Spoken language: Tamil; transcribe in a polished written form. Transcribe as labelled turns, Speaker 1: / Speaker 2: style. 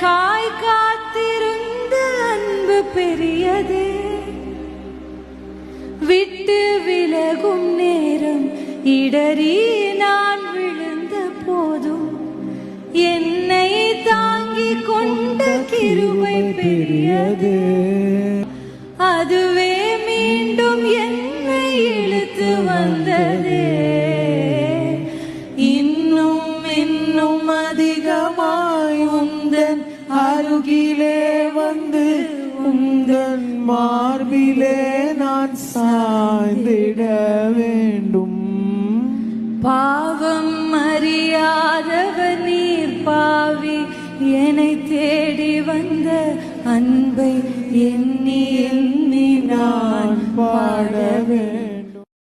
Speaker 1: எனக்காய் காத்திருந்த அன்பு பெரியதே. விட்டு விலகும் நேரம் இடறி நான் விழுந்த போதும் என்னை தாங்கிக் கொண்ட கிருபை பெரியதே. அதுவே மீண்டும் என்னை இழுத்து வந்ததே. இன்னும் இன்னும் அதிகமாய் உந்தன் அருகிலே வந்து உந்தன் மார்பிலே நான் சாய்ந்திட வேண்டும். பாவம் அறியாதவர் நீர் பாவி என்னை தேடி வந்த அன்பை எண்ணி எண்ணி நான் பாட